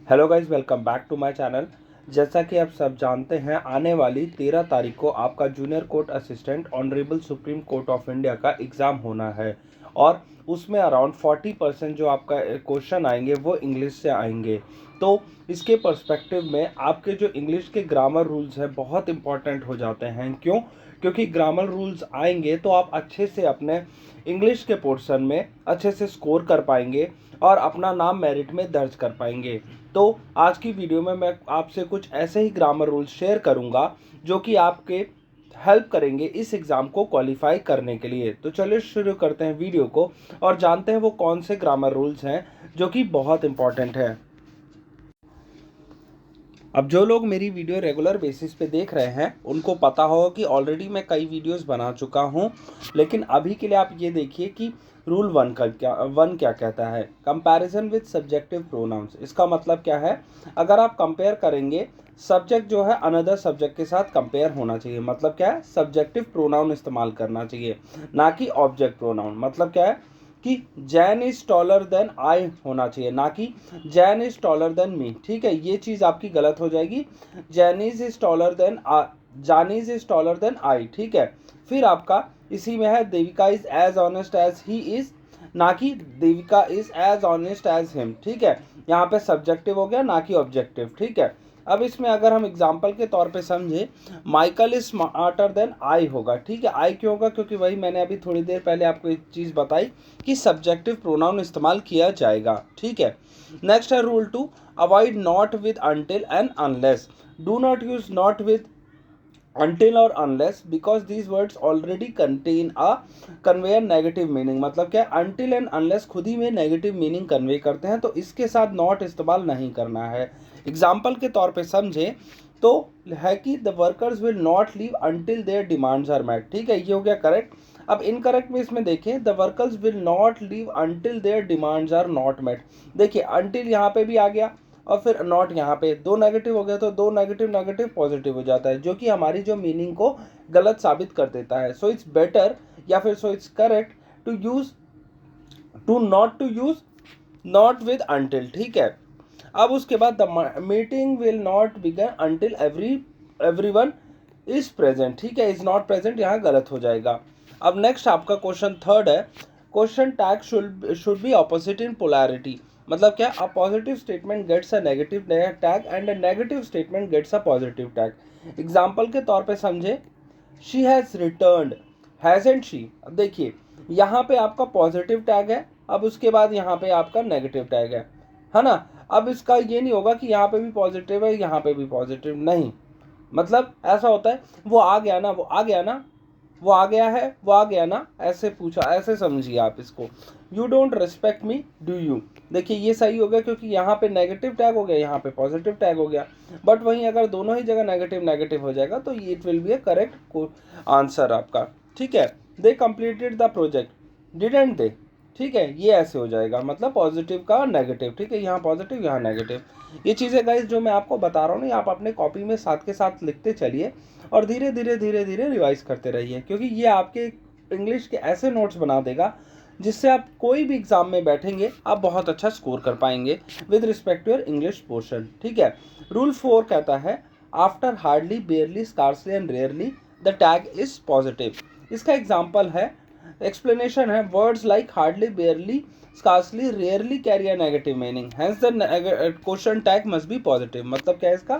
Hello guys, welcome back to my channel. जैसा कि आप सब जानते हैं, आने वाली 13 तारीख को आपका junior court assistant honourable supreme court of India का एग्ज़ाम होना है और उसमें अराउंड 40% जो आपका क्वेश्चन आएंगे वो इंग्लिश से आएंगे। तो इसके पर्सपेक्टिव में आपके जो इंग्लिश के ग्रामर रूल्स हैं बहुत इंपॉर्टेंट हो जाते हैं। क्यों? क्योंकि ग्रामर रूल्स आएंगे तो आप अच्छे से अपने इंग्लिश के पोर्शन में अच्छे से स्कोर कर पाएंगे और अपना नाम मेरिट में दर्ज कर पाएंगे। तो आज की वीडियो में मैं आपसे कुछ ऐसे ही ग्रामर रूल्स शेयर करूंगा जो कि आपके हेल्प करेंगे इस एग्ज़ाम को क्वालिफाई करने के लिए। तो चलिए शुरू करते हैं वीडियो को और जानते हैं वो कौन से ग्रामर रूल्स हैं जो कि बहुत इंपॉर्टेंट है। अब जो लोग मेरी वीडियो रेगुलर बेसिस पे देख रहे हैं उनको पता होगा कि ऑलरेडी मैं कई वीडियोस बना चुका हूं, लेकिन अभी के लिए आप ये देखिए कि रूल वन क्या कहता है। कंपैरिजन विद सब्जेक्टिव प्रोनाउंस, इसका मतलब क्या है? अगर आप कंपेयर करेंगे, सब्जेक्ट जो है अनदर सब्जेक्ट के साथ कंपेयर होना चाहिए। मतलब क्या है? सब्जेक्टिव प्रोनाउन इस्तेमाल करना चाहिए, ना कि ऑब्जेक्ट प्रोनाउन। मतलब क्या है कि Jain is taller than I होना चाहिए, ना कि Jain is taller than me. ठीक है, ये चीज़ आपकी गलत हो जाएगी। Jaini's is taller than Jani's is taller than I. ठीक है, फिर आपका इसी में है Devika is as honest as he is, ना कि Devika is as honest as him. ठीक है, यहाँ पे सब्जेक्टिव हो गया, ना कि ऑब्जेक्टिव। ठीक है, अब इसमें अगर हम एग्जाम्पल के तौर पे समझे, Michael is smarter than I होगा। ठीक है, आई क्यों होगा? क्योंकि वही मैंने अभी थोड़ी देर पहले आपको एक चीज़ बताई कि सब्जेक्टिव प्रोनाउन इस्तेमाल किया जाएगा। ठीक है, नेक्स्ट है rule 2, avoid not with until and unless. Do not use not with until or unless because these words already contain a convey a negative meaning। मतलब क्या है? until and unless खुद ही में नेगेटिव मीनिंग कन्वे करते हैं, तो इसके साथ नॉट इस्तेमाल नहीं करना है। एग्जाम्पल के तौर पे समझे तो है कि the workers will not leave until their demands are met. ठीक है, ये हो गया करेक्ट। अब इनकरेक्ट में इसमें देखें, the workers will not leave until their demands are not met. देखिए, अंटिल यहाँ पे भी आ गया और फिर नॉट यहाँ पे, दो नेगेटिव हो गया, तो दो नेगेटिव नेगेटिव पॉजिटिव हो जाता है, जो कि हमारी जो मीनिंग को गलत साबित कर देता है। सो इट्स बेटर या फिर so it's correct to use to use not with until. ठीक है, अब उसके बाद the meeting will not begin until everyone is present. ठीक है, इज नॉट प्रेजेंट यहाँ गलत हो जाएगा। अब नेक्स्ट आपका क्वेश्चन थर्ड है, question tag should be opposite in polarity. मतलब क्या? A positive statement gets a negative tag and a negative statement gets a positive tag. Example के तौर पे समझे, she has returned, hasn't she. अब देखिए, यहाँ पे आपका पॉजिटिव टैग है, अब उसके बाद यहाँ पे आपका नेगेटिव टैग है ना। अब इसका ये नहीं होगा कि यहाँ पे भी पॉजिटिव है यहाँ पे भी पॉजिटिव, नहीं। मतलब ऐसा होता है, वो आ गया ना, वो आ गया ना, वो आ गया है, वो आ गया ना, ऐसे पूछा, ऐसे समझिए आप इसको। You don't respect me do you. देखिए, ये सही हो गया क्योंकि यहाँ पे नेगेटिव टैग हो गया, यहाँ पे पॉजिटिव टैग हो गया। बट वहीं अगर दोनों ही जगह नेगेटिव नेगेटिव हो जाएगा तो it will B A correct answer आपका। ठीक है, दे completed the project, didn't they. ठीक है, ये ऐसे हो जाएगा, मतलब पॉजिटिव का नेगेटिव। ठीक है, यहाँ पॉजिटिव यहाँ नेगेटिव। ये चीज़ें गाइस जो मैं आपको बता रहा हूँ ना, आप अपने कॉपी में साथ के साथ लिखते चलिए और धीरे धीरे धीरे धीरे रिवाइज करते रहिए, क्योंकि ये आपके इंग्लिश के ऐसे नोट्स बना देगा जिससे आप कोई भी एग्जाम में बैठेंगे आप बहुत अच्छा स्कोर कर पाएंगे with respect to your English portion. ठीक है, रूल 4 कहता है, after hardly barely scarcely and rarely the tag is positive. इसका एग्जाम्पल है, एक्सप्लेनेशन है, words like hardly barely scarcely rarely carry a negative meaning, hence the question tag must be positive. मतलब क्या है इसका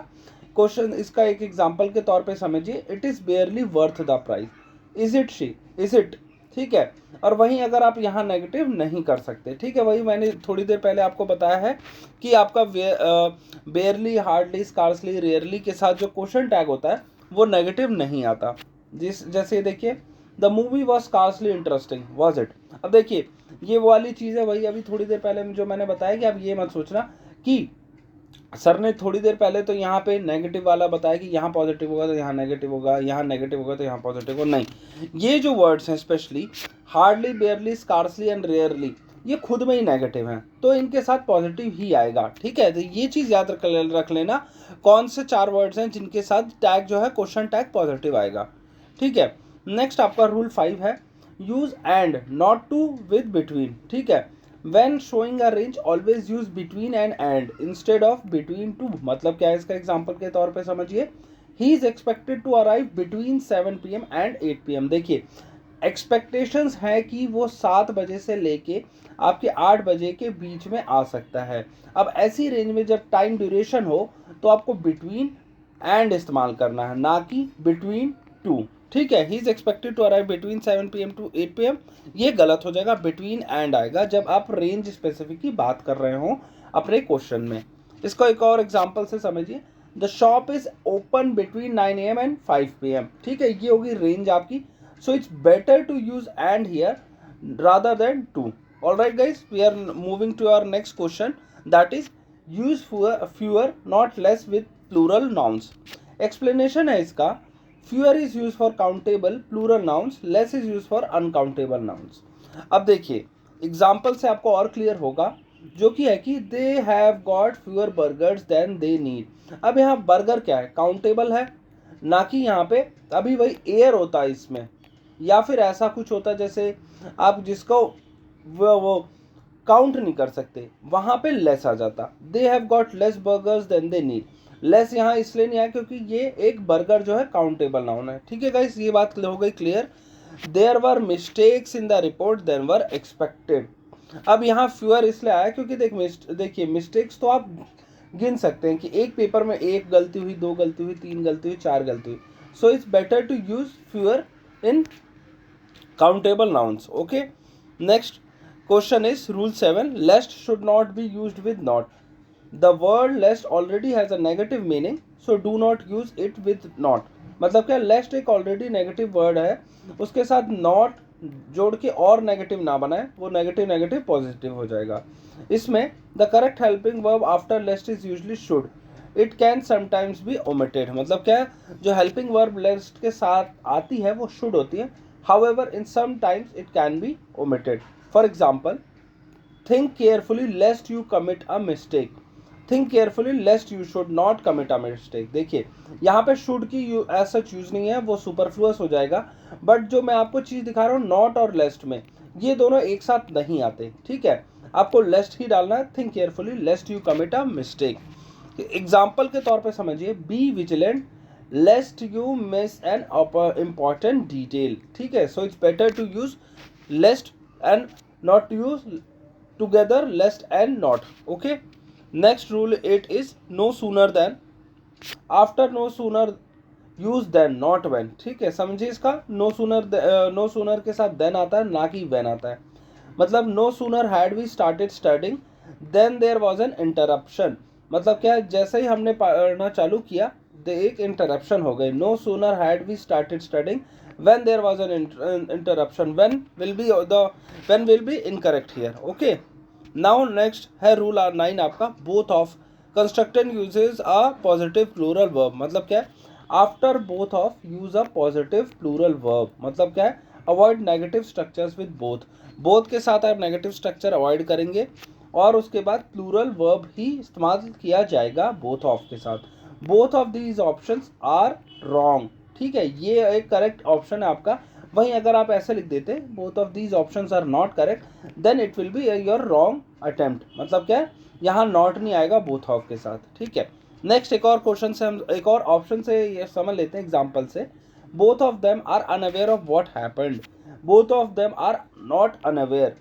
क्वेश्चन? इसका एक एग्जांपल के तौर पे समझिए, it is बेयरली worth the price, is it she, is it. ठीक है, और वहीं अगर आप यहाँ नेगेटिव नहीं कर सकते। ठीक है, वही मैंने थोड़ी देर पहले आपको बताया है कि आपका बेयरली, हार्डली, स्कार्सली, रेयरली के साथ जो क्वेश्चन टैग होता है वो नेगेटिव नहीं आता। जैसे देखिए, the movie was scarcely interesting was it. अब देखिए, ये वो वाली चीज़ है, वही अभी थोड़ी देर पहले जो मैंने बताया कि आप ये मत सोचना कि सर ने थोड़ी देर पहले तो यहाँ पे नेगेटिव वाला बताया कि यहाँ पॉजिटिव होगा तो यहाँ नेगेटिव होगा, यहाँ नेगेटिव होगा तो यहाँ पॉजिटिव होगा। नहीं, ये जो वर्ड्स हैं specially hardly, barely, scarcely and rarely, ये खुद में ही नेगेटिव हैं, तो इनके साथ पॉजिटिव ही आएगा। ठीक है, तो ये चीज़ याद रख लेना, कौन से 4 वर्ड्स हैं जिनके साथ टैग जो है क्वेश्चन टैग पॉजिटिव आएगा। ठीक है, नेक्स्ट आपका रूल 5 है, use and not to with between. ठीक है, when showing a range always use between and instead of between to. मतलब क्या है इसका एग्जाम्पल के तौर पे समझिए, he is expected to arrive between 7 PM and 8 PM। देखिए एक्सपेक्टेशंस है कि वो 7 बजे से लेके आपके 8 बजे के बीच में आ सकता है। अब ऐसी रेंज में जब टाइम ड्यूरेशन हो तो आपको बिटवीन एंड इस्तेमाल करना है, ना कि बिटवीन टू। ठीक है, he is expected to arrive between 7 PM to 8 PM, ये गलत हो जाएगा, बिटवीन एंड आएगा जब आप रेंज स्पेसिफिक की बात कर रहे हो अपने क्वेश्चन में। इसको एक और एग्जांपल से समझिए, the shop is open between 9 AM and 5 PM। ठीक है, ये होगी रेंज आपकी। So it's better to use and here rather than to. Alright guys, we are moving to our next question, that is use fewer not less with plural nouns. Explanation है इसका, fewer is used for countable plural nouns, less is used for uncountable nouns. अब देखिए example से आपको और clear होगा, जो कि है कि they have got fewer burgers than they need. अब यहाँ बर्गर क्या है, काउंटेबल है, ना कि यहाँ पे अभी वही एयर होता है इसमें, या फिर ऐसा कुछ होता है जैसे आप जिसको वो काउंट नहीं कर सकते, वहाँ पे लेस आ जाता। They have got less burgers than they need. Less यहाँ इसलिए नहीं आया क्योंकि ये एक बर्गर जो है काउंटेबल नाउन है। ठीक है गाइस, ये बात हो गई clear. There were mistakes in the report than were expected. अब यहाँ फ्यूअर इसलिए आया क्योंकि देखिए मिस्टेक्स तो आप गिन सकते हैं कि एक पेपर में एक गलती हुई, 2 गलती हुई, 3 गलती हुई, 4 गलती हुई। So it's better to use fewer in countable nouns. Okay, next question is rule 7, lest should not be used with not. The word lest already has a negative meaning, so do not use it with not. मतलब क्या, lest एक already negative word है, उसके साथ not जोड़ के और negative ना बनाए, वो नेगेटिव नेगेटिव पॉजिटिव हो जाएगा। इसमें the correct helping verb after lest is usually should, it can sometimes be omitted. मतलब क्या है, जो हेल्पिंग वर्ब लेस्ट के साथ आती है वो शुड होती है, however in some times it can be omitted. For example, think carefully lest you commit a mistake. Think carefully lest you should not commit a mistake. देखिए यहाँ पे शुड की एज सच यूज नहीं है, वो superfluous हो जाएगा। But जो मैं आपको चीज़ दिखा रहा हूँ नॉट और लेस्ट में, ये दोनों एक साथ नहीं आते। ठीक है, आपको लेस्ट ही डालना है, think carefully lest you commit a mistake. Example के तौर पे समझिए, be vigilant lest you miss an important detail. ठीक है, so it's better to use lest and not use together lest and not. Okay, next rule 8 is no sooner than, after no sooner use than not when. ठीक है, समझिए इसका, no sooner के साथ then आता है, ना कि वेन आता है। मतलब no sooner had we started studying than there was an interruption. मतलब क्या है, जैसे ही हमने पढ़ना चालू किया एक इंटरप्शन हो गई। No sooner had we started studying when there was an interruption, when will be incorrect here. Okay, now next है रूल 9 आपका, both of constructed uses a positive plural verb. मतलब क्या है, after both of use a positive plural verb. मतलब क्या है, avoid negative structures with both. Both के साथ आप नेगेटिव स्ट्रक्चर अवॉइड करेंगे और उसके बाद प्लूरल वर्ब ही इस्तेमाल किया जाएगा बोथ ऑफ के साथ। Both of these options are wrong. ठीक है, ये एक करेक्ट ऑप्शन है आपका। वहीं अगर आप ऐसे लिख देते both of these options are not correct, then it will be your wrong attempt. मतलब क्या है, यहाँ नॉट नहीं आएगा बोथ ऑफ के साथ। ठीक है, नेक्स्ट एक और क्वेश्चन से हम एक और ऑप्शन से ये समझ लेते हैं एग्जाम्पल से। Both of them are unaware of what happened. Both of them are not unaware,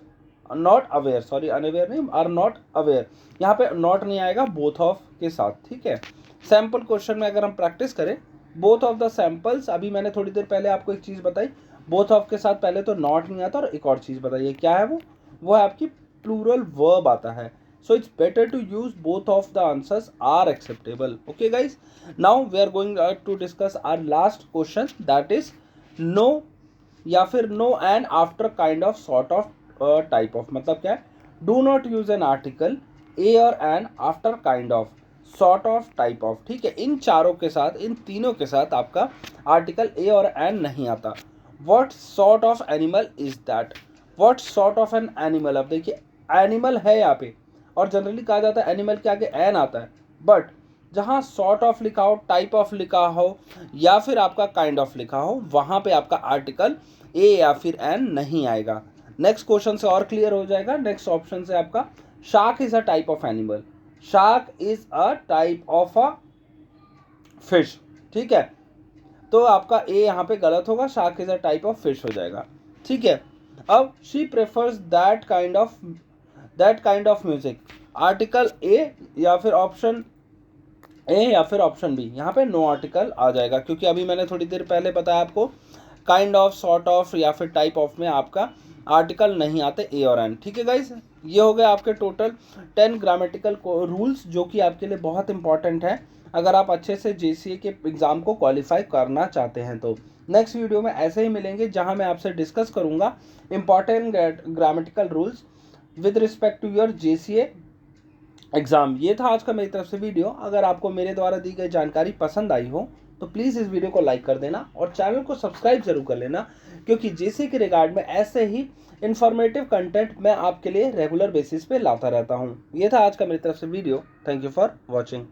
not aware, sorry unaware नहीं, आर नॉट अवेयर। यहाँ पे नॉट नहीं आएगा बोथ ऑफ के साथ। ठीक है, सैम्पल क्वेश्चन में अगर हम प्रैक्टिस करें, बोथ ऑफ द सैम्पल्स, अभी मैंने थोड़ी देर पहले आपको एक चीज़ बताई, बोथ ऑफ के साथ पहले तो नॉट नहीं आता और एक और चीज़ बताइए क्या है वो है आपकी प्लूरल वर्ब आता है। So it's better to use both of the answers are acceptable. Okay guys, now we are going to discuss our last question, that is no या फिर no and after kind of sort of type of। मतलब क्या है, do not use an article a or an after kind of sort of type of। ठीक है, इन चारों के साथ, इन तीनों के साथ आपका आर्टिकल a और an नहीं आता। what sort of animal is that, what sort of an animal। अब देखिए एनिमल है यहाँ पे, और जनरली कहा जाता है एनिमल के आगे एन आता है, बट जहाँ सॉर्ट ऑफ लिखा हो, टाइप ऑफ लिखा हो या फिर आपका काइंड ऑफ लिखा हो, वहाँ पे आपका आर्टिकल ए या फिर एन नहीं आएगा। नेक्स्ट क्वेश्चन से और क्लियर हो जाएगा। नेक्स्ट ऑप्शन से आपका shark is a type of animal, shark is a type of a fish, ठीक है। तो आपका ए यहाँ पे गलत होगा, shark is a type of fish हो जाएगा, ठीक है। अब she prefers that kind of music, article A या फिर ऑप्शन ए या फिर ऑप्शन बी, यहाँ पे नो आर्टिकल आ जाएगा, क्योंकि अभी मैंने थोड़ी देर पहले बताया आपको काइंड ऑफ, सॉर्ट ऑफ या फिर टाइप ऑफ में आपका आर्टिकल नहीं आते ए और एन, ठीक है गाइस। ये हो गए आपके टोटल 10 ग्रामेटिकल रूल्स जो कि आपके लिए बहुत इंपॉर्टेंट है अगर आप अच्छे से जेसीए के एग्ज़ाम को क्वालिफाई करना चाहते हैं। तो नेक्स्ट वीडियो में ऐसे ही मिलेंगे जहां मैं आपसे डिस्कस करूंगा important grammatical rules with respect to your JCA exam. ये था आज का मेरी तरफ से वीडियो। अगर आपको मेरे द्वारा दी गई जानकारी पसंद आई हो तो प्लीज़ इस वीडियो को लाइक कर देना और चैनल को सब्सक्राइब जरूर कर लेना, क्योंकि जेसीए के रिगार्ड में ऐसे ही इंफॉर्मेटिव कंटेंट मैं आपके लिए रेगुलर बेसिस पे लाता रहता हूँ। ये था आज का मेरी तरफ से video. Thank you for watching.